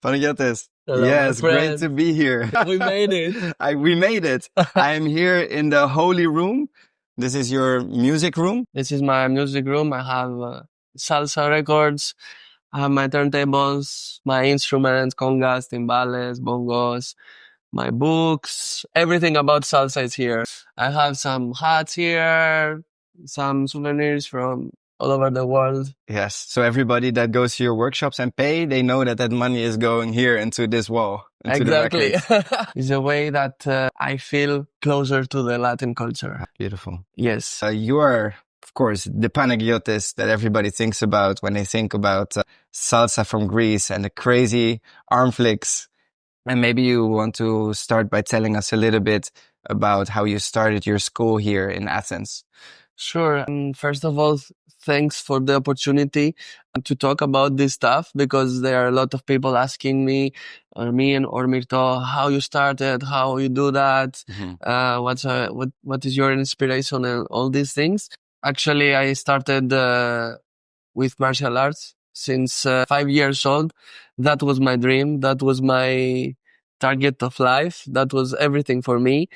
Panagiotis. Hello, my Yes, great friend. to be here. We made it. We made it. I am here in the holy room. This is your music room. This is my music room. I have salsa records. I have my turntables, my instruments, congas, timbales, bongos, my books. Everything about salsa is here. I have some hats here, some souvenirs from all over the world. Yes. So everybody that goes to your workshops and pay, they know that that money is going here into this wall, into Exactly. the records. It's a way that I feel closer to the Latin culture. Beautiful. Yes. You are, of course, the Panagiotis that everybody thinks about when they think about salsa from Greece and the crazy arm flicks. And maybe you want to start by telling us a little bit about how you started your school here in Athens. Sure. First of all, thanks for the opportunity to talk about this stuff because there are a lot of people asking me, or Myrto, how you started, how you do that, what is your inspiration and all these things. Actually, I started with martial arts since 5 years old. That was my dream. That was my target of life. That was everything for me.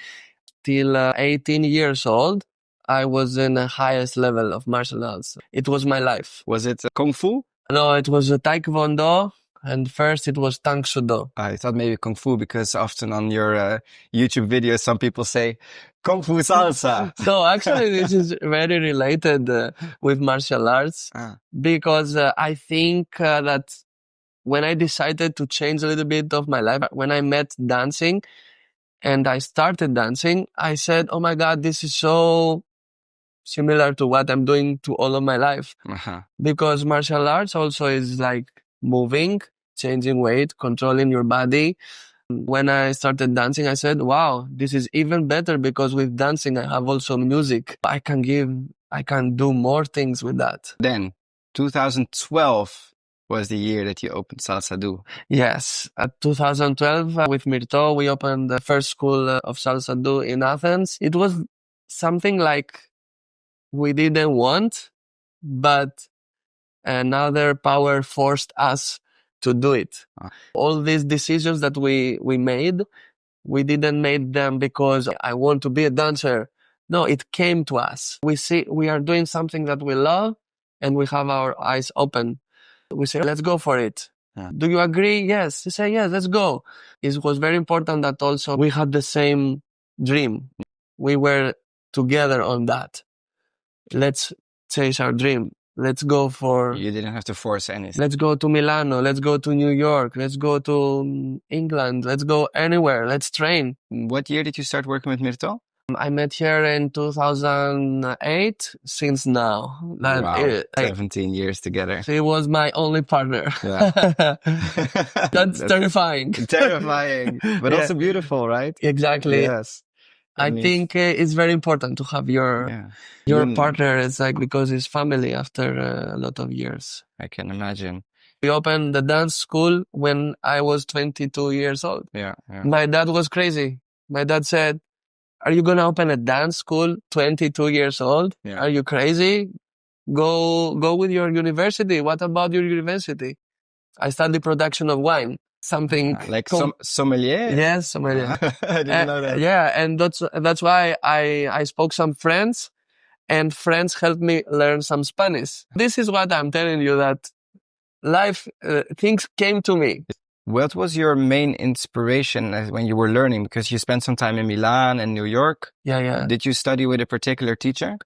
Till 18 years old, I was in the highest level of martial arts. It was my life. Was it Kung Fu? No, it was a Taekwondo, and first it was Tang Soo Do. I thought maybe Kung Fu because often on your YouTube videos, some people say Kung Fu Salsa. So actually, this is very related with martial arts because I think that when I decided to change a little bit of my life, when I met dancing and I started dancing, I said, oh my God, this is so similar to what I'm doing to all of my life. Because martial arts also is like moving, changing weight, controlling your body. When I started dancing, I said, wow, this is even better because with dancing, I have also music. I can do more things with that. Then 2012 was the year that you opened SalsaDoo. Yes. At 2012, with Myrto, we opened the first school of SalsaDoo in Athens. It was something like we didn't want, but another power forced us to do it. All these decisions that we made, we didn't make them because I want to be a dancer. No, it came to us. We are doing something that we love and we have our eyes open. We say, let's go for it. Do you agree? Yes. You say, yes, let's go. It was very important that also we had the same dream. We were together on that. Let's chase our dream. Let's go for... You didn't have to force anything. Let's go to Milano. Let's go to New York. Let's go to England. Let's go anywhere. Let's train. What year did you start working with Myrto? I met her in 2008. Since now. Wow, 17 years together. She was my only partner. Yeah. That's terrifying. Terrifying, but also beautiful, right? Exactly. Yes. I think it's very important to have your partner. It's like because it's family after a lot of years. I can imagine. We opened the dance school when I was 22 years old. Yeah. My dad was crazy. My dad said, are you going to open a dance school 22 years old? Yeah. Are you crazy? Go with your university. What about your university? I studied production of wine. Something like sommelier? Yes, sommelier. I didn't know that. Yeah, and that's why I spoke some French, and friends helped me learn some Spanish. This is what I'm telling you, that life, things came to me. What was your main inspiration when you were learning? Because you spent some time in Milan and New York. Yeah. Did you study with a particular teacher?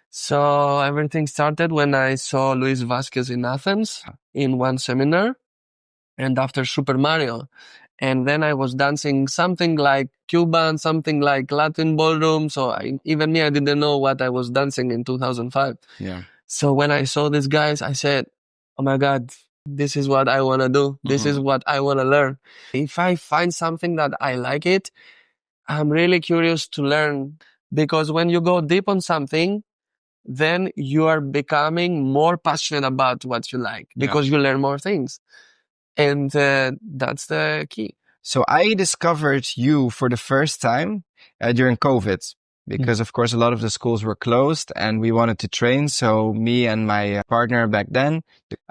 So everything started when I saw Luis Vasquez in Athens in one seminar. And after Super Mario. And then I was dancing something like Cuban, something like Latin ballroom. So even me, I didn't know what I was dancing in 2005. Yeah. So when I saw these guys, I said, oh my God, this is what I want to do. This is what I want to learn. If I find something that I like it, I'm really curious to learn. Because when you go deep on something, then you are becoming more passionate about what you like because you learn more things. And that's the key. So I discovered you for the first time during COVID because of course a lot of the schools were closed and we wanted to train. So me and my partner back then,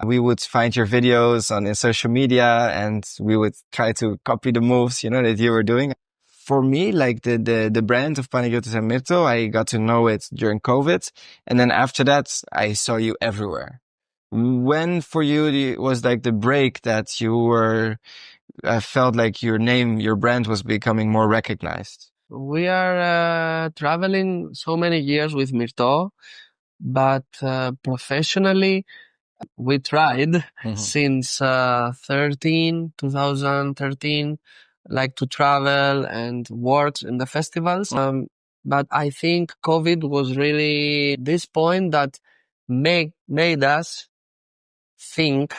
we would find your videos on social media and we would try to copy the moves, that you were doing. For me, like the brand of Panagiotis and Myrto, I got to know it during COVID. And then after that, I saw you everywhere. When for you was like the break that you were, felt like your brand was becoming more recognized? We are traveling so many years with Myrto, but professionally, we tried since 2013, like to travel and work in the festivals. But I think COVID was really this point that made us think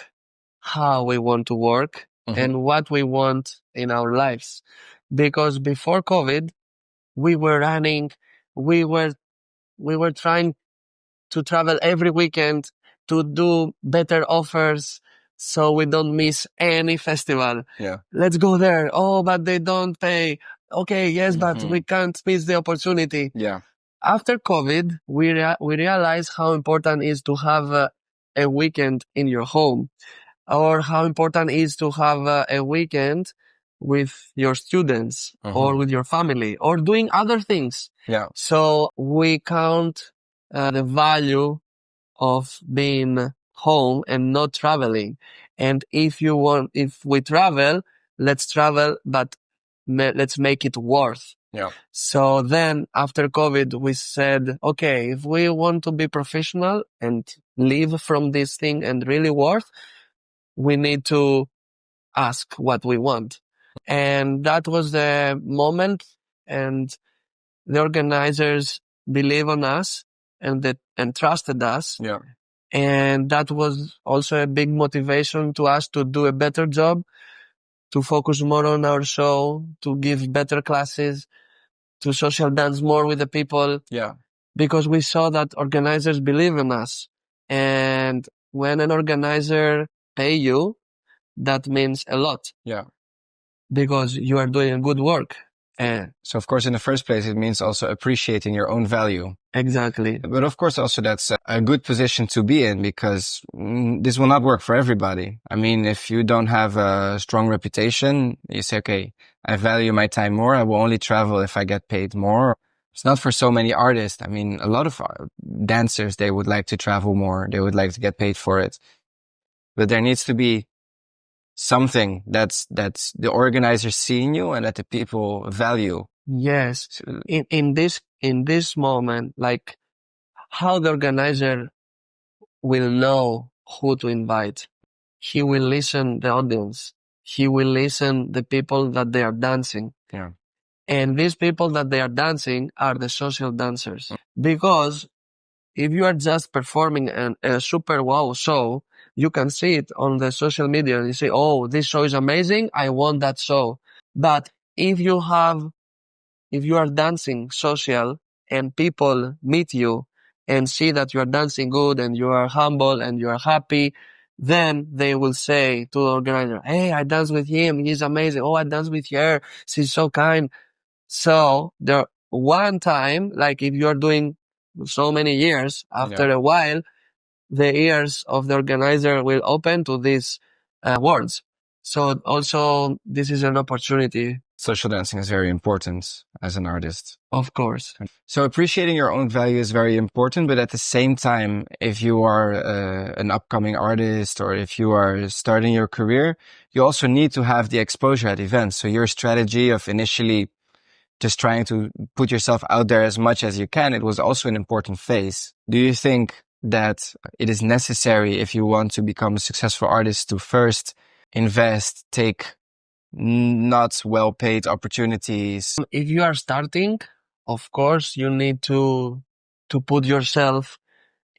how we want to work and what we want in our lives. Because before COVID, we were running, we were trying to travel every weekend to do better offers so we don't miss any festival. Yeah. Let's go there. Oh, but they don't pay. Okay, yes, but we can't miss the opportunity. Yeah. After COVID, we realized how important it is to have a weekend in your home, or how important it is to have a weekend with your students or with your family or doing other things. Yeah. So we count the value of being home and not traveling. And if we travel, let's travel, but let's make it worth. Yeah. So then after COVID, we said, okay, if we want to be professional and live from this thing and really worth, we need to ask what we want. And that was the moment, and the organizers believe on us and trusted us. Yeah. And that was also a big motivation to us to do a better job, to focus more on our show, to give better classes, to social dance more with the people. Yeah. Because we saw that organizers believe in us. And when an organizer pay you, that means a lot. Yeah. Because you are doing good work. So of course, in the first place, it means also appreciating your own value. Exactly. But of course, also that's a good position to be in, because this will not work for everybody. I mean, if you don't have a strong reputation, you say, okay, I value my time more. I will only travel if I get paid more. It's not for so many artists. I mean, a lot of dancers, they would like to travel more. They would like to get paid for it. But there needs to be something that's the organizers seeing you and that the people value. Yes. In this moment, like how the organizer will know who to invite. He will listen the audience. He will listen the people that they are dancing. Yeah. And these people that they are dancing are the social dancers. Because if you are just performing a super wow show, you can see it on the social media and you say, oh, this show is amazing. I want that show. But if you are dancing social and people meet you and see that you are dancing good and you are humble and you are happy, then they will say to the organizer, hey, I danced with him. He's amazing. Oh, I danced with her. She's so kind. So there one time, like if you are doing so many years, after a while, the ears of the organizer will open to these words. So also this is an opportunity. Social dancing is very important as an artist. Of course. So appreciating your own value is very important, but at the same time, if you are an upcoming artist or if you are starting your career, you also need to have the exposure at events. So your strategy of initially just trying to put yourself out there as much as you can, it was also an important phase. Do you think that it is necessary, if you want to become a successful artist, to first invest, take not well-paid opportunities? If you are starting, of course, you need to put yourself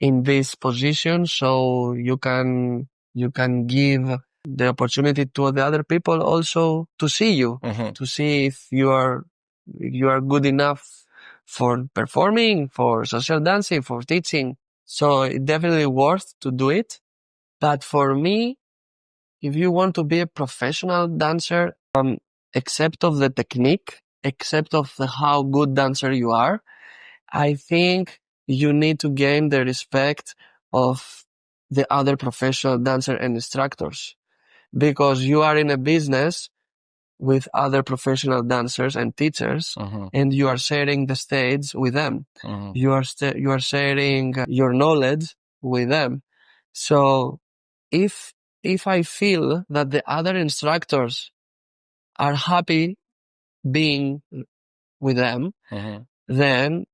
in this position so you can give the opportunity to the other people also to see you, to see if you are good enough for performing, for social dancing, for teaching. So it's definitely worth to do it. But for me, if you want to be a professional dancer, except of the technique, except of how good dancer you are, I think you need to gain the respect of the other professional dancer and instructors because you are in a business with other professional dancers and teachers, and you are sharing the stage with them. You are sharing your knowledge with them. So if I feel that the other instructors are happy being with them, then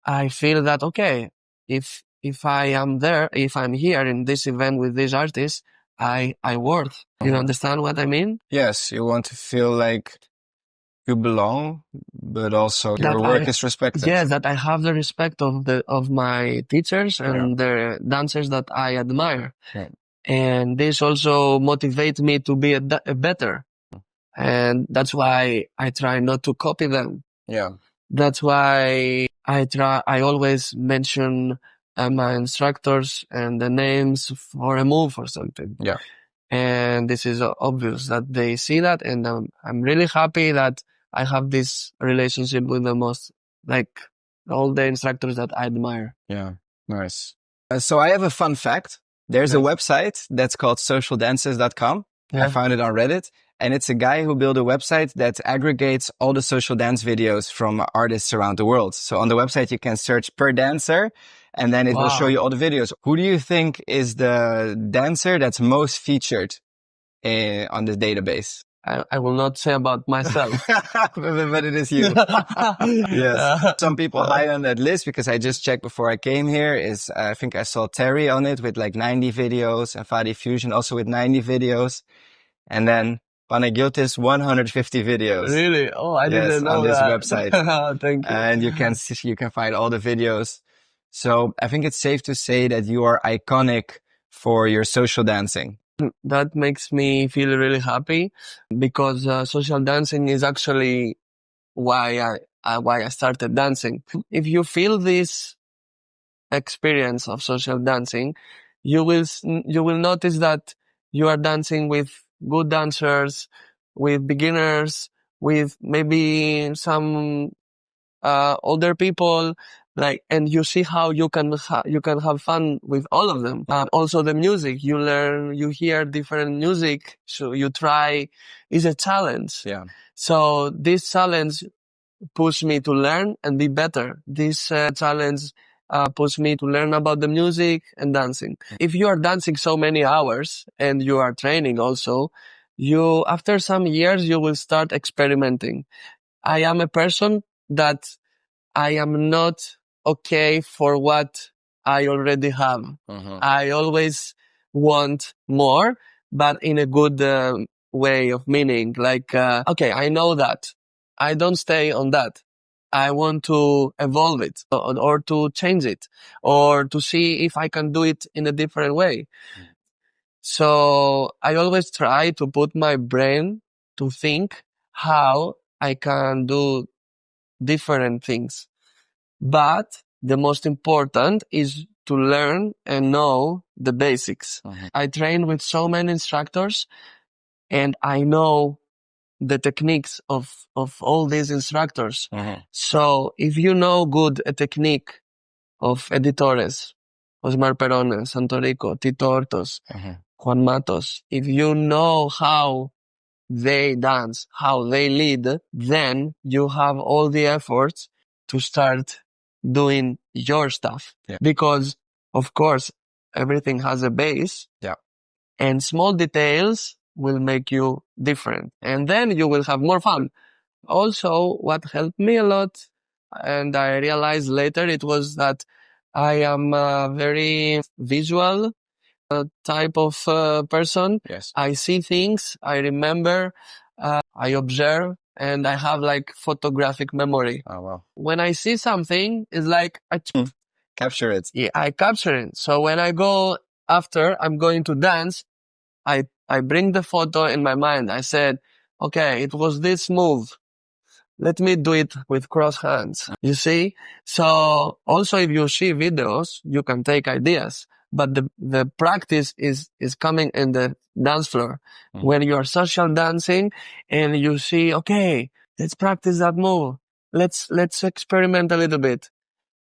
I feel that okay, if I am there, if I'm here in this event with these artists, I worth. You understand what I mean? Yes, you want to feel like you belong, but also That your work is respected. Yes, that I have the respect of my teachers and Yeah. the dancers that I admire. Yeah. And this also motivates me to be a better. And that's why I try not to copy them. Yeah. That's why I always mention my instructors and the names for a move or something. Yeah. And this is obvious that they see that. And I'm really happy that I have this relationship with the most, like all the instructors that I admire. Yeah. Nice. So I have a fun fact. There's a website that's called socialdances.com. I found it on Reddit. And it's a guy who built a website that aggregates all the social dance videos from artists around the world. So on the website, you can search per dancer and then it will show you all the videos. Who do you think is the dancer that's most featured on the database? I will not say about myself. But it is you. Yes. Some people high on that list because I just checked before I came here is, I think I saw Terry on it with like 90 videos and Fadi Fusion also with 90 videos. And then Panagiotis 150 videos. Really? Oh, I didn't know on this that. website. Thank you. And you can find all the videos. So I think it's safe to say that you are iconic for your social dancing. That makes me feel really happy because social dancing is actually why I started dancing. If you feel this experience of social dancing, you will notice that you are dancing with good dancers, with beginners, with maybe some older people, like, and you see how you can have fun with all of them. Also the music, you learn, you hear different music, so you try, is a challenge. Yeah. So this challenge pushed me to learn and be better. This challenge pushed me to learn about the music and dancing. If you are dancing so many hours and you are training also, after some years, you will start experimenting. I am a person that I am not okay for what I already have. I always want more, but in a good way of meaning. Like, okay, I know that. I don't stay on that. I want to evolve it or to change it or to see if I can do it in a different way. So I always try to put my brain to think how I can do different things. But the most important is to learn and know the basics. I train with so many instructors and I know the techniques of all these instructors. So if you know a technique of editores, Osmar Perone, Santorico, Tito Hortos, Juan Matos, if you know how they dance, how they lead, then you have all the efforts to start doing your stuff. Yeah. Because, of course, everything has a base. Yeah. And small details will make you different. And then you will have more fun. Also, what helped me a lot, and I realized later, it was that I am a very visual type of person. Yes. I see things, I remember, I observe, and I have like photographic memory. Oh, wow. When I see something, it's like Capture it. yeah, I capture it. So when I go after I'm going to dance, I bring the photo in my mind. I said, okay, it was this move. Let me do it with cross hands. You see? So also if you see videos, you can take ideas, but the practice is coming in the dance floor. When you're social dancing and you see, okay, let's practice that move. let's experiment a little bit.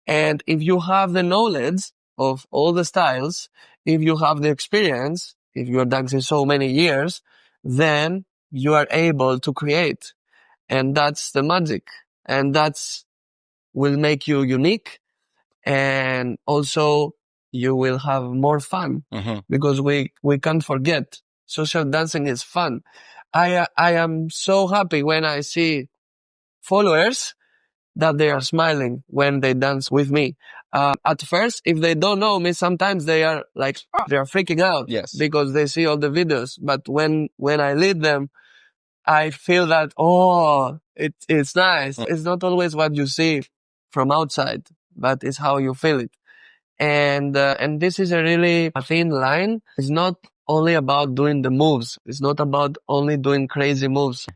And if you have the knowledge of all the styles, if you have the experience, if you're dancing so many years, then you are able to create. And that's the magic. And that's will make you unique. And also you will have more fun because we can't forget social dancing is fun. I am so happy when I see followers that they are smiling when they dance with me. At first, if they don't know me, sometimes they are like, they are freaking out because they see all the videos. But when I lead them, I feel that, oh, it's nice. It's not always what you see from outside, but it's how you feel it. And this is a really thin line. It's not only about doing the moves. It's not about only doing crazy moves.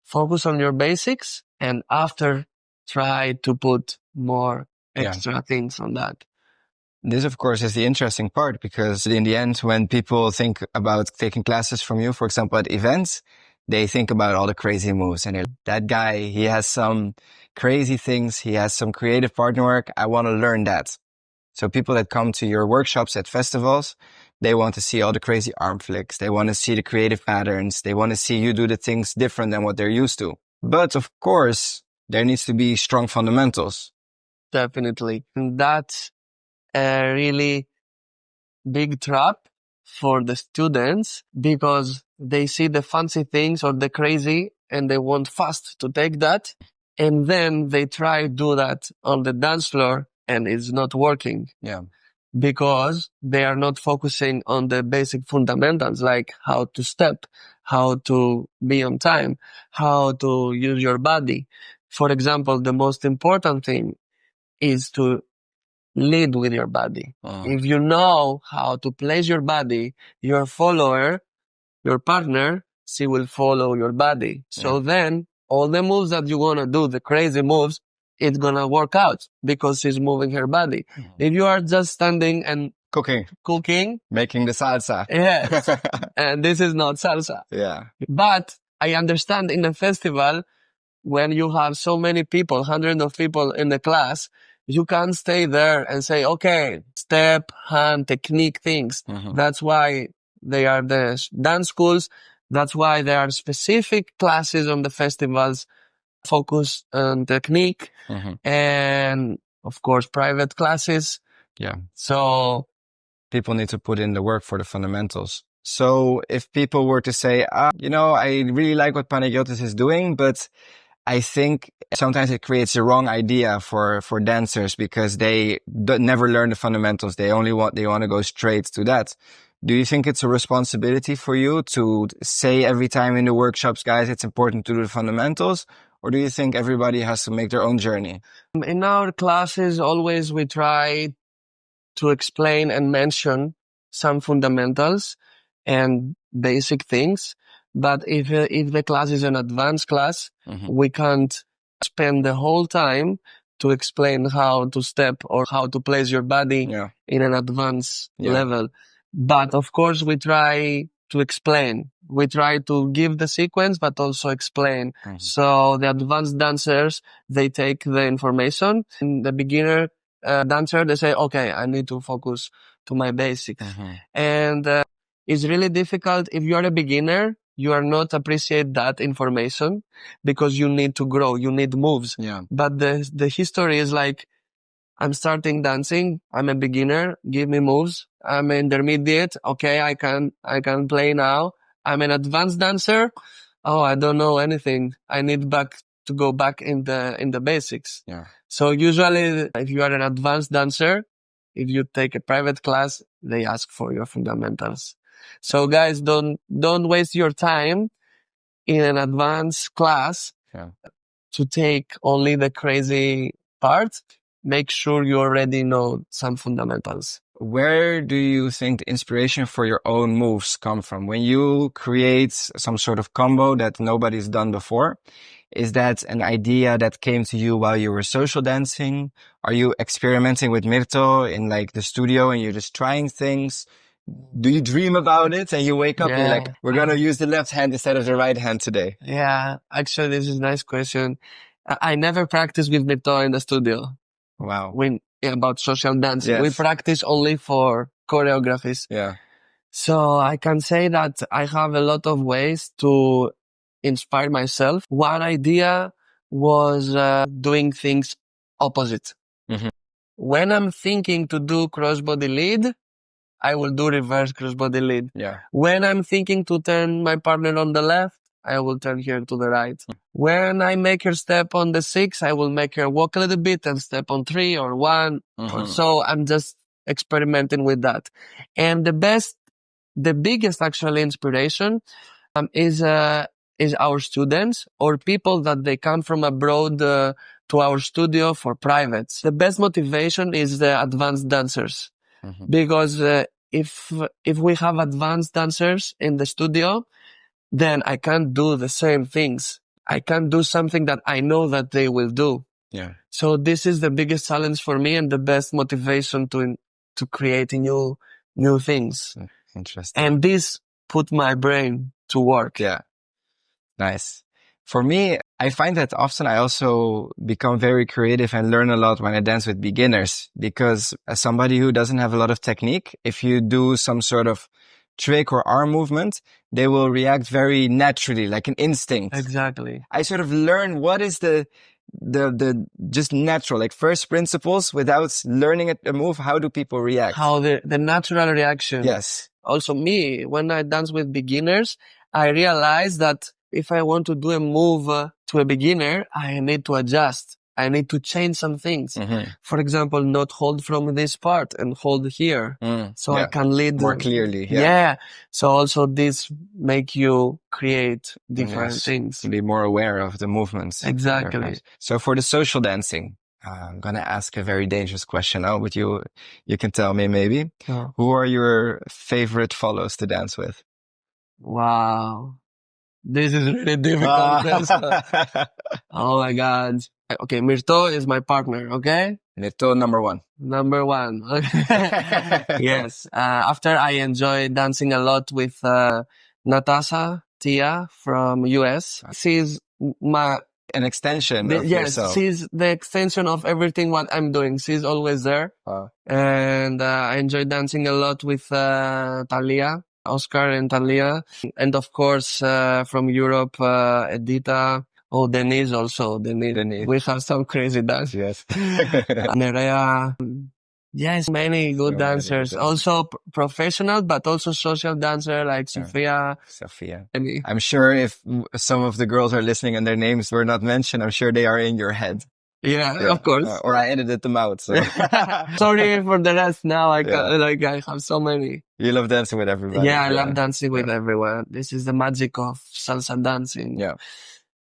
Focus on your basics and after try to put more extra things on that. This, of course, is the interesting part because in the end, when people think about taking classes from you, for example, at events, they think about all the crazy moves and that guy, he has some crazy things. He has some creative partner work. I want to learn that. So people that come to your workshops at festivals, they want to see all the crazy arm flicks. They want to see the creative patterns. They want to see you do the things different than what they're used to. But of course, there needs to be strong fundamentals. Definitely. And that's a really big trap for the students because they see the fancy things or the crazy and they want fast to take that. And then they try to do that on the dance floor and it's not working. Yeah. Because they are not focusing on the basic fundamentals like how to step, how to be on time, how to use your body. For example, the most important thing is to lead with your body. If you know how to place your body, your follower, your partner, she will follow your body. So then all the moves that you want to do, the crazy moves, it's going to work out because she's moving her body. If you are just standing and cooking, making the salsa. Yes. And this is not salsa. Yeah. But I understand in a festival, when you have so many people, hundreds of people in the class, you can't stay there and say, okay, step, hand, technique things. That's why they are the dance schools. That's why there are specific classes on the festivals, focus on technique and of course, private classes. Yeah. So people need to put in the work for the fundamentals. So if people were to say, I really like what Panagiotis is doing, but I think sometimes it creates the wrong idea for dancers because they never learn the fundamentals. They want to go straight to that. Do you think it's a responsibility for you to say every time in the workshops, guys, it's important to do the fundamentals? Or do you think everybody has to make their own journey? In our classes, always we try to explain and mention some fundamentals and basic things. But if the class is an advanced class, we can't spend the whole time to explain how to step or how to place your body in an advanced level. But of course, we try to explain. We try to give the sequence, but also explain. So the advanced dancers, they take the information. In the beginner dancer, they say, okay, I need to focus to my basics. And it's really difficult if you are a beginner. You are not appreciate that information because you need to grow. You need moves. But the history is like, I'm starting dancing. I'm a beginner. Give me moves. I'm an intermediate. Okay, I can play now. I'm an advanced dancer. Oh, I don't know anything. I need to go back in the basics. So usually if you are an advanced dancer, if you take a private class, they ask for your fundamentals. So guys, don't waste your time in an advanced class to take only the crazy part. Make sure you already know some fundamentals. Where do you think the inspiration for your own moves come from? When you create some sort of combo that nobody's done before, is that an idea that came to you while you were social dancing? Are you experimenting with Myrto in like the studio and you're just trying things? Do you dream about it and you wake up and you're like, we're going to use the left hand instead of the right hand today? Yeah, actually, this is a nice question. I never practiced with Myrto in the studio. Wow. About social dancing. Yes. We practice only for choreographies. Yeah. So I can say that I have a lot of ways to inspire myself. One idea was doing things opposite. Mhm. When I'm thinking to do crossbody lead, I will do reverse crossbody lead. Yeah. When I'm thinking to turn my partner on the left, I will turn here to the right. When I make her step on the 6, I will make her walk a little bit and step on 3 or 1. Mhm. So I'm just experimenting with that. And the biggest actually inspiration is our students or people that they come from abroad to our studio for privates. The best motivation is the advanced dancers. Mhm. Because if we have advanced dancers in the studio, then I can't do the same things. I can't do something that I know that they will do. Yeah. So this is the biggest challenge for me and the best motivation to create new things. Interesting. And this put my brain to work. Yeah. Nice. For me, I find that often I also become very creative and learn a lot when I dance with beginners, because as somebody who doesn't have a lot of technique, if you do some sort of trick or arm movement, they will react very naturally, like an instinct. Exactly. I sort of learn what is the just natural, like first principles without learning a move. How do people react? How the natural reaction. Yes. Also me, when I dance with beginners, I realize that if I want to do a move to a beginner, I need to adjust. I need to change some things. Mhm. For example, not hold from this part and hold here. So I Yeah. can lead More clearly. Yeah. So also this make you create different Yes. things. Be more aware of the movements. Exactly. So for the social dancing, I'm gonna ask a very dangerous question now, but you can tell me maybe. Oh, Who are your favorite follows to dance with? wow. This is really difficult question. Oh my God. Okay, Myrto is my partner, okay? Myrto number 1. Number 1. Yes. After I enjoy dancing a lot with Natasha Tia from US. She's An extension of yes, yourself. she's the extension of everything what I'm doing. She's always there. And I enjoy dancing a lot with Talia, Oscar and Talia. And of course, from Europe, Edita. Oh, Denise also. Denise. We have some crazy dance. Yes. Nerea. Yes, many good dancers. Also professional, but also social dancer like Sophia. Sophia. I'm sure if some of the girls are listening and their names were not mentioned, I'm sure they are in your head. Yeah, of course. Or I edited them out. So sorry for the rest. Now I have so many. You love dancing with everybody. Yeah, I love dancing with everyone. This is the magic of salsa dancing. Yeah.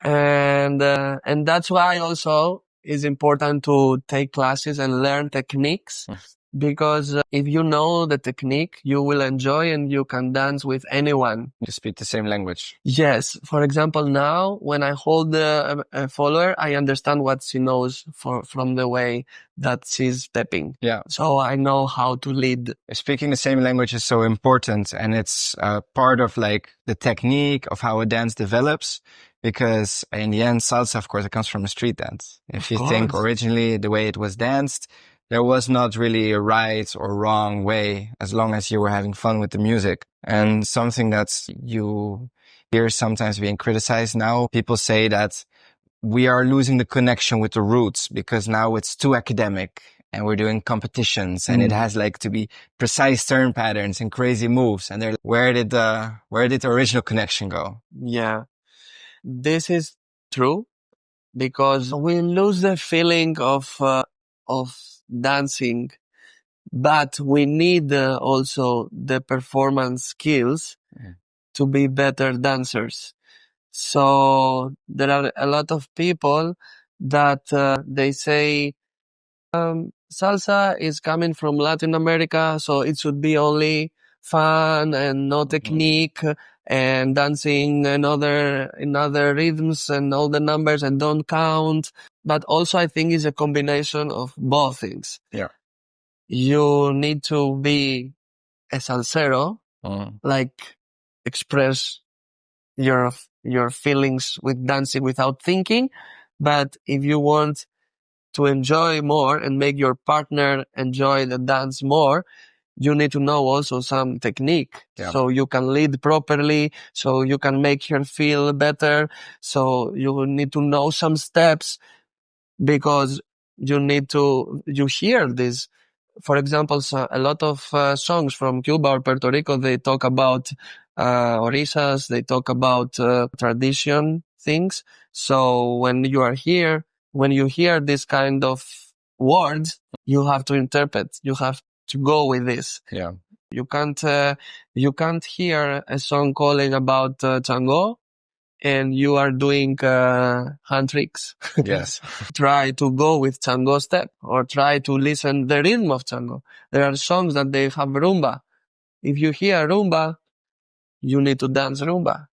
And that's why also it's important to take classes and learn techniques, because if you know the technique, you will enjoy and you can dance with anyone. You speak the same language. Yes. For example, now when I hold a follower, I understand what she knows from the way that she's stepping. Yeah. So I know how to lead. Speaking the same language is so important, and it's part of like the technique of how a dance develops. Because in the end, salsa, of course, it comes from a street dance. If you think originally the way it was danced, there was not really a right or wrong way, as long as you were having fun with the music. And something that you hear sometimes being criticized now, people say that we are losing the connection with the roots because now it's too academic and we're doing competitions and it has like to be precise turn patterns and crazy moves. And they're like, where did the original connection go? Yeah. This is true, because we lose the feeling of dancing, but we need also the performance skills to be better dancers. So there are a lot of people that they say salsa is coming from Latin America, so it should be only fun and no technique and dancing in other rhythms and all the numbers and don't count. But also I think it's a combination of both things. Yeah. You need to be a salsero, like express your feelings with dancing without thinking, But if you want to enjoy more and make your partner enjoy the dance more, you need to know also some technique. Yeah. So you can lead properly, so you can make her feel better. So you need to know some steps because you hear this. For example, a lot of songs from Cuba or Puerto Rico, they talk about orisas, they talk about tradition things. So when you are here, when you hear this kind of words, you have to interpret. You have to go with this. Yeah. You can't hear a song calling about tango and you are doing hand tricks. Yes. Try to go with tango step or try to listen the rhythm of tango. There are songs that they have rumba. If you hear rumba, you need to dance rumba.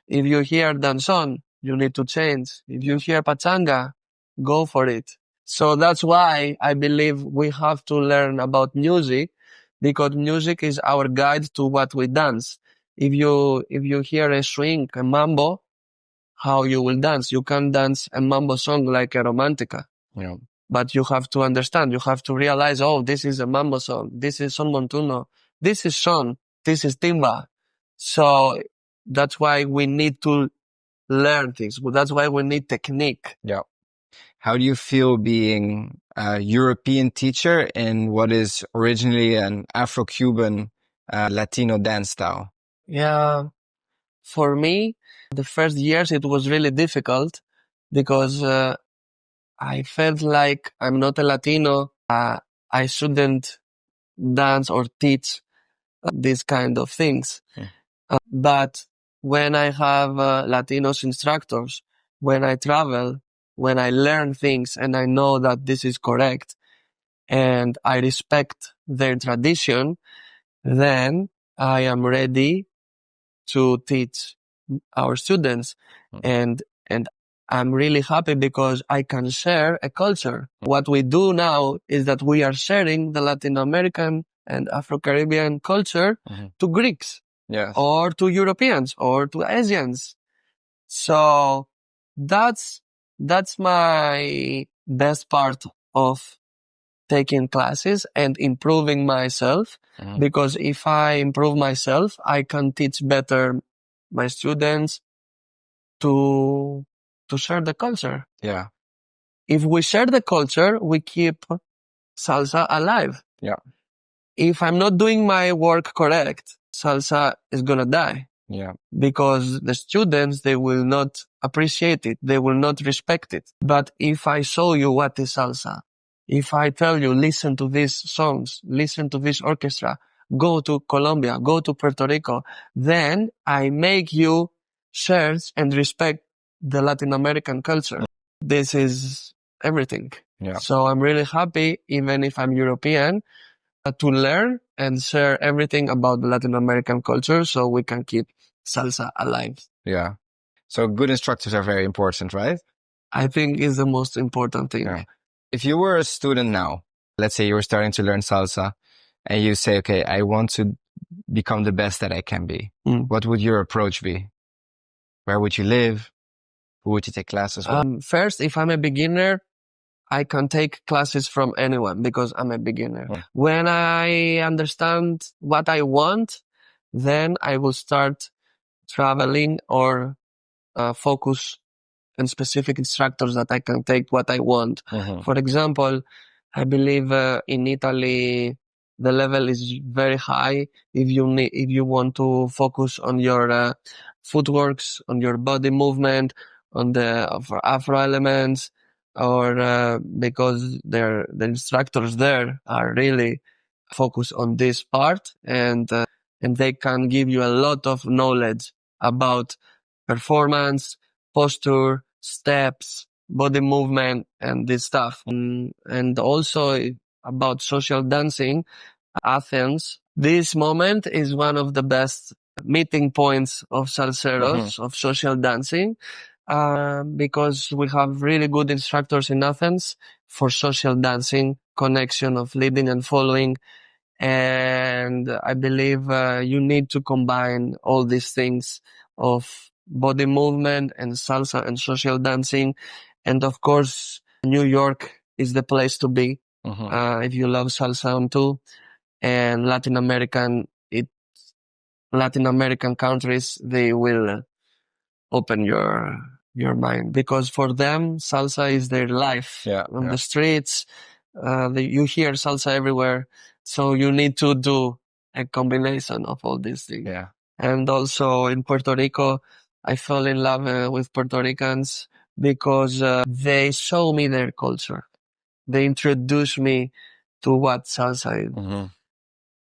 If you hear danzón, you need to change. If you hear pachanga, go for it. So that's why I believe we have to learn about music because music is our guide to what we dance. If you hear a swing, a mambo, how you will dance. You can dance a mambo song like a romantica. Yeah. But you have to understand, you have to realize, oh, this is a mambo song. This is son montuno. This is son. This is timba. So that's why we need to learn things. That's why we need technique. Yeah. How do you feel being a European teacher in what is originally an Afro-Cuban Latino dance style? Yeah. For me, the first years, it was really difficult because I felt like I'm not a Latino. I shouldn't dance or teach these kind of things. But when I have Latinos instructors, when I travel, when I learn things and I know that this is correct and I respect their tradition, then I am ready to teach our students. And I'm really happy because I can share a culture. What we do now is that we are sharing the Latin American and Afro-Caribbean culture to Greeks. Yes. Or to Europeans or to Asians. So that's my best part of taking classes and improving myself. Because if I improve myself, I can teach better my students to share the culture. Yeah. If we share the culture, we keep salsa alive. Yeah. If I'm not doing my work correct, salsa is gonna die. Yeah. Because the students, they will not appreciate it. They will not respect it. But if I show you what is salsa, if I tell you, listen to these songs, listen to this orchestra, go to Colombia, go to Puerto Rico, then I make you cherish and respect the Latin American culture. This is everything. Yeah. So I'm really happy, even if I'm European, to learn and share everything about the Latin American culture so we can keep salsa alive. Yeah. So good instructors are very important, right? I think is the most important thing. Yeah. If you were a student now, let's say you were starting to learn salsa and you say, okay, I want to become the best that I can be. What would your approach be? Where would you live? Who would you take classes with? First, if I'm a beginner, I can take classes from anyone because I'm a beginner. When I understand what I want, then I will start traveling or focus on specific instructors that I can take what I want. For example, I believe in Italy the level is very high if you want to focus on your footworks, on your body movement, on the Afro elements, or because the instructors there are really focused on this part and they can give you a lot of knowledge about performance, posture, steps, body movement, and this stuff. And also about social dancing, Athens. This moment is one of the best meeting points of salseros, of social dancing, because we have really good instructors in Athens for social dancing, connection of leading and following. And I believe you need to combine all these things of body movement and salsa and social dancing And of course, New York is the place to be. If you love salsa too, and Latin American countries, they will open your mind, because for them salsa is their life. On the streets, you hear salsa everywhere, so you need to do a combination of all these things. And also in Puerto Rico, I fell in love with Puerto Ricans because they show me their culture. They introduced me to what salsa is.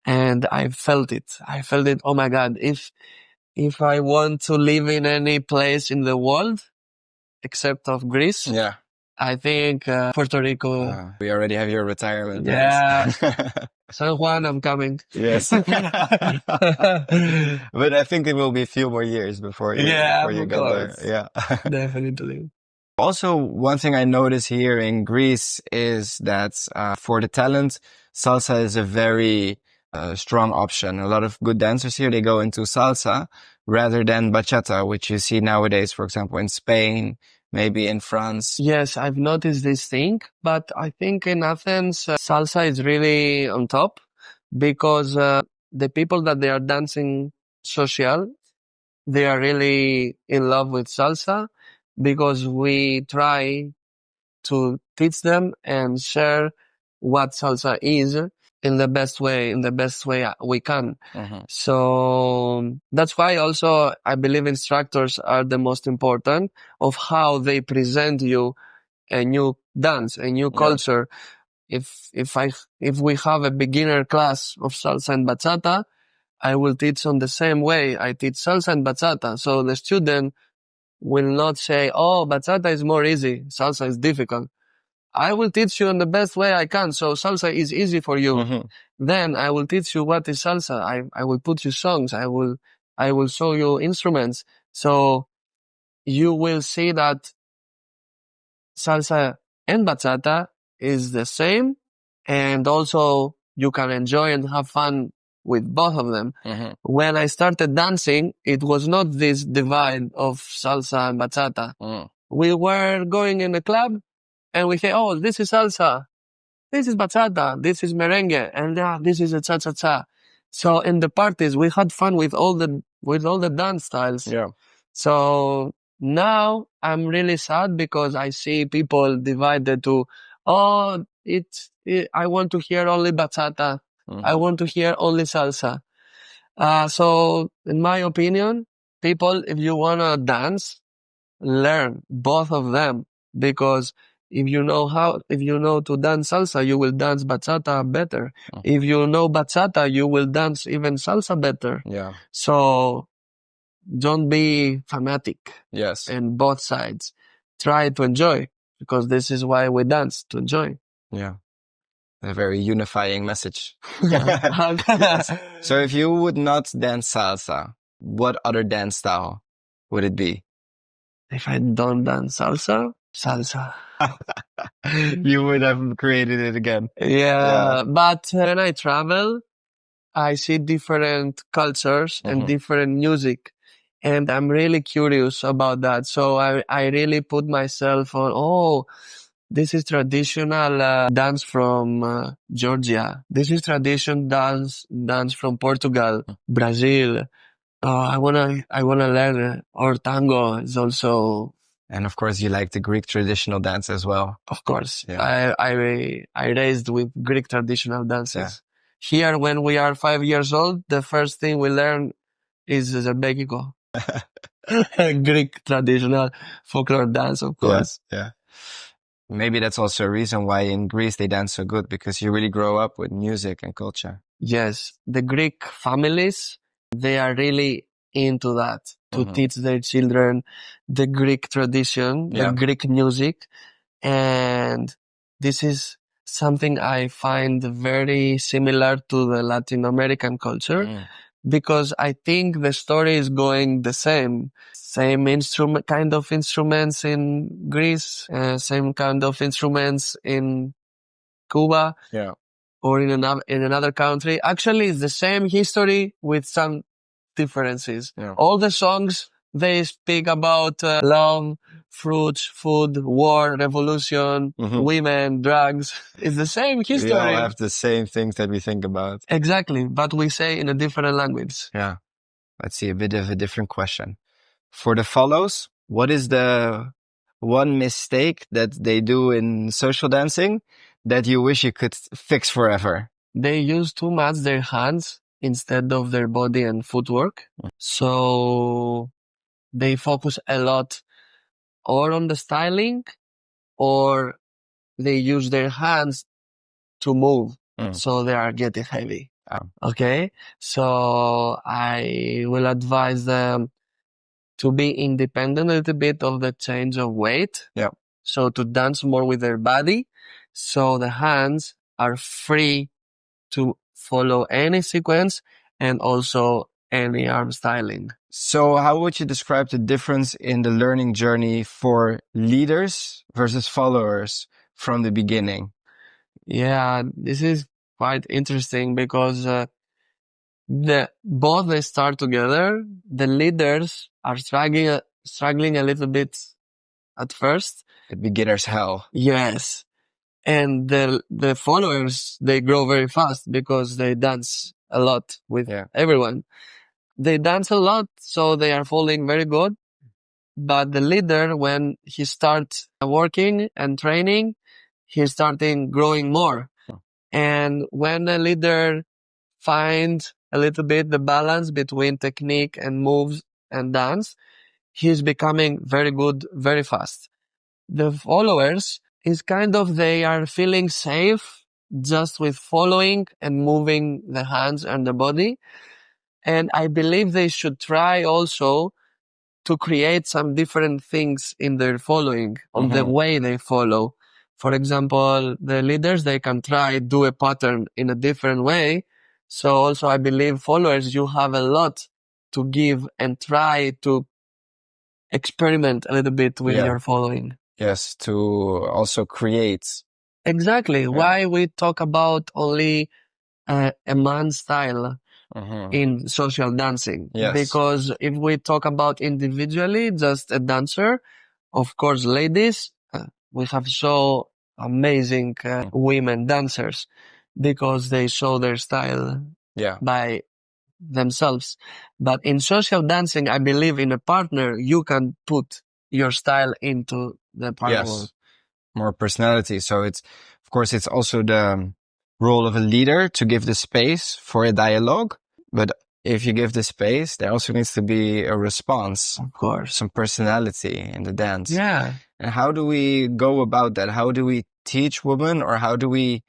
And I felt it. Oh my God. If I want to live in any place in the world, except of Greece, I think Puerto Rico. We already have your retirement Yeah. plans. San Juan, I'm coming. Yes. But I think it will be a few more years before you Of get there. course. Yeah. Definitely. Also, one thing I notice here in Greece is that for the talent, salsa is a very strong option. A lot of good dancers here, they go into salsa rather than bachata, which you see nowadays, for example, in Spain, maybe in France. Yes, I've noticed this thing, but I think in Athens, salsa is really on top, because the people that they are dancing social, they are really in love with salsa, because we try to teach them and share what salsa is in the best way we can. So that's why also I believe instructors are the most important of how they present you a new dance, a new culture. If we have a beginner class of salsa and bachata, I will teach on the same way I teach salsa and bachata. So the student will not say, "Oh, bachata is more easy, salsa is difficult." I will teach you in the best way I can. So salsa is easy for you. Then I will teach you what is salsa. I will put you songs. I will show you instruments. So you will see that salsa and bachata is the same, and also you can enjoy and have fun with both of them. When I started dancing, it was not this divide of salsa and bachata. We were going in a club and we say, "Oh, this is salsa, this is bachata, this is merengue, and this is a cha-cha-cha." So in the parties, we had fun with all the dance styles. So now I'm really sad because I see people divided to, "Oh, I want to hear only bachata. I want to hear only salsa." So in my opinion, people, if you want to dance, learn both of them, because if you know to dance salsa, you will dance bachata better. If you know bachata, you will dance even salsa better. So don't be fanatic in both sides. Try to enjoy, because this is why we dance, to enjoy. A very unifying message. Yes. So if you would not dance salsa, what other dance style would it be? If I don't dance salsa. You would have created it again. Yeah. But when I travel, I see different cultures and different music, and I'm really curious about that. So I really put myself on, "Oh, this is traditional dance from Georgia. This is tradition dance from Portugal, Brazil. I wanna learn or tango is also." And of course, you like the Greek traditional dance as well. Of course, I raised with Greek traditional dances. Here, when we are 5 years old, the first thing we learn is Zerbekiko. Greek traditional folklore dance, of course. Maybe that's also a reason why in Greece they dance so good, because you really grow up with music and culture. Yes, the Greek families, they are really into that, to teach their children the Greek tradition, the Greek music. And this is something I find very similar to the Latin American culture, because I think the story is going the same. Same kind of instruments in Greece, same kind of instruments in Cuba, or in another country. Actually, it's the same history with some differences. All the songs, they speak about love, fruits, food, war, revolution, women, drugs. It's the same history. We all have the same things that we think about. Exactly, but we say in a different language. Yeah. Let's see, a bit of a different question. For the follows, what is the one mistake that they do in social dancing that you wish you could fix forever? They use too much their hands instead of their body and footwork. So they focus a lot or on the styling, or they use their hands to move. So they are getting heavy. Okay. So I will advise them to be independent a little bit of the change of weight. Yeah. So to dance more with their body. So the hands are free to follow any sequence and also any arm styling. So how would you describe the difference in the learning journey for leaders versus followers from the beginning? Yeah, this is quite interesting because both they start together. The leaders are struggling a little bit at first. The beginner's hell. Yes. And the followers, they grow very fast because they dance a lot with everyone. They dance a lot, so they are falling very good. But the leader, when he starts working and training, he's starting growing more. And when a leader finds a little bit the balance between technique and moves and dance, he's becoming very good very fast. The followers is kind of, they are feeling safe just with following and moving the hands and the body. And I believe they should try also to create some different things in their following, on the way they follow. For example, the leaders, they can try do a pattern in a different way. So also I believe followers, you have a lot to give and try to experiment a little bit with your following. Yes, to also create. Exactly. Yeah. Why we talk about only a man style in social dancing? Yes. Because if we talk about individually, just a dancer, of course, ladies, we have so amazing women dancers because they show their style by themselves. But in social dancing, I believe in a partner, you can put your style into the partner. Yes, more personality. So it's, of course, it's also the role of a leader to give the space for a dialogue. But if you give the space, there also needs to be a response. Of course. Some personality in the dance. Yeah. And how do we go about that? How do we teach women, or how do we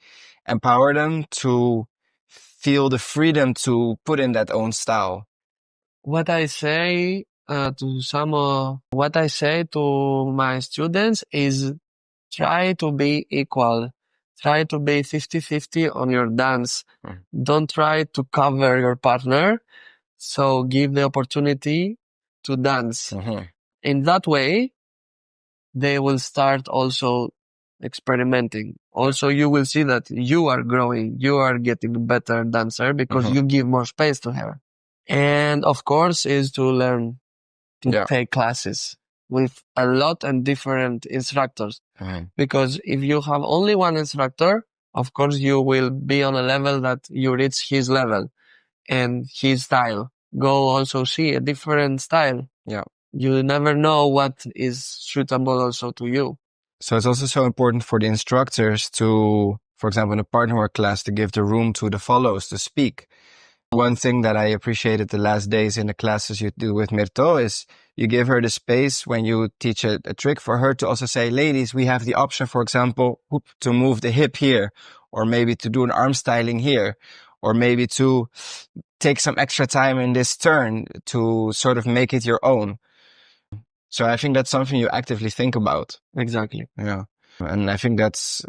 empower them to feel the freedom to put in that own style? What I say to my students is try to be equal. Try to be 50-50 on your dance. Don't try to cover your partner. So give the opportunity to dance. In that way, they will start also experimenting. Also, you will see that you are growing. You are getting a better dancer because you give more space to her. And of course is to learn to take classes with a lot and different instructors. Because if you have only one instructor, of course you will be on a level that you reach his level and his style. Go also see a different style. Yeah. You never know what is suitable also to you. So it's also so important for the instructors to, for example, in a partnerwork class, to give the room to the follows to speak. One thing that I appreciated the last days in the classes you do with Myrto is you give her the space when you teach a trick for her to also say, ladies, we have the option, for example, to move the hip here, or maybe to do an arm styling here, or maybe to take some extra time in this turn to sort of make it your own. So I think that's something you actively think about. Exactly. Yeah. And I think that's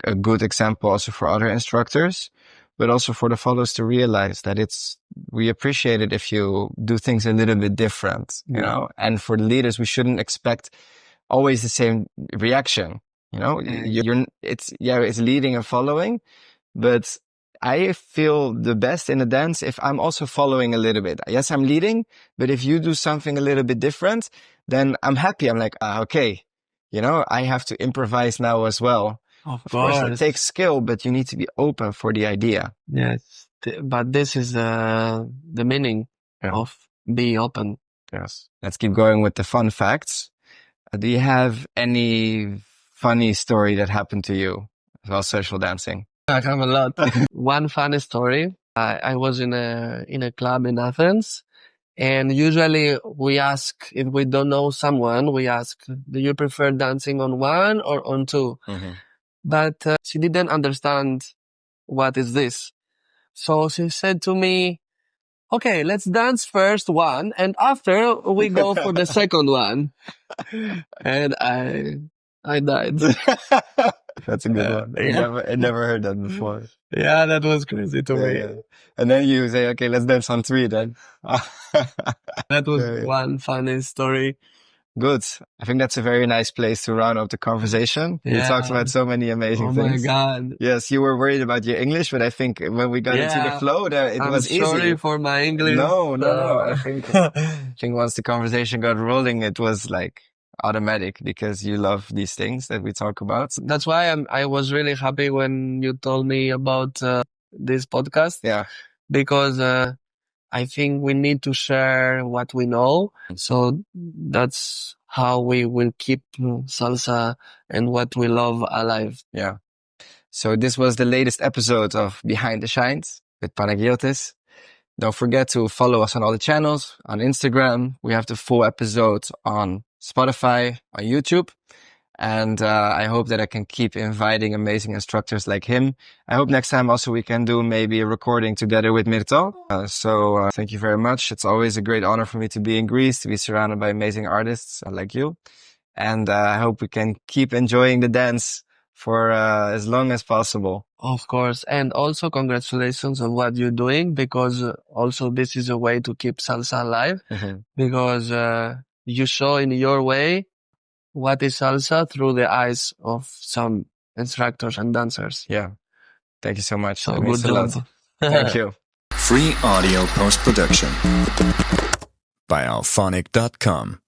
a good example also for other instructors, but also for the followers to realize that we appreciate it if you do things a little bit different, you know, and for the leaders, we shouldn't expect always the same reaction, you know, it's leading and following, but I feel the best in a dance if I'm also following a little bit. Yes, I'm leading, but if you do something a little bit different, then I'm happy. I'm like, okay, I have to improvise now as well. Of Of course, it course. takes skill, but you need to be open for the idea. Yes. But this is the meaning Yeah. of be open. Yes. Let's keep going with the fun facts. Do you have any funny story that happened to you while social dancing? I have a lot. One funny story. I was in a club in Athens, and usually we ask, if we don't know someone, we ask, do you prefer dancing on one or on two? Mm-hmm. But she didn't understand what is this. So she said to me, okay, let's dance first one, and after we go for the second one. And I died. That's a good one. Yeah. I never heard that before. Yeah, that was crazy to me. Yeah. And then you say, okay, let's dance on three then. That was Yeah. one funny story. Good. I think that's a very nice place to round up the conversation. We talked Yeah. about so many amazing Oh my things. God. Yes, you were worried about your English, but I think when we got into the Yeah. flow, it I'm was sorry easy. for my English. No. I think once the conversation got rolling, it was like automatic because you love these things that we talk about. That's why I was really happy when you told me about this podcast. Yeah. Because I think we need to share what we know. So that's how we will keep salsa and what we love alive. Yeah. So this was the latest episode of Behind the Shines with Panagiotis. Don't forget to follow us on all the channels, on Instagram. We have the full episode on Spotify, on YouTube. And I hope that I can keep inviting amazing instructors like him. I hope next time also we can do maybe a recording together with Myrto. So thank you very much. It's always a great honor for me to be in Greece, to be surrounded by amazing artists like you. And I hope we can keep enjoying the dance for as long as possible. Of course. And also congratulations on what you're doing, because also this is a way to keep salsa alive, because you show in your way what is salsa through the eyes of some instructors and dancers. Yeah. Thank you so much. So That means good a lot. job. Thank you. Free audio post-production by alphonic.com.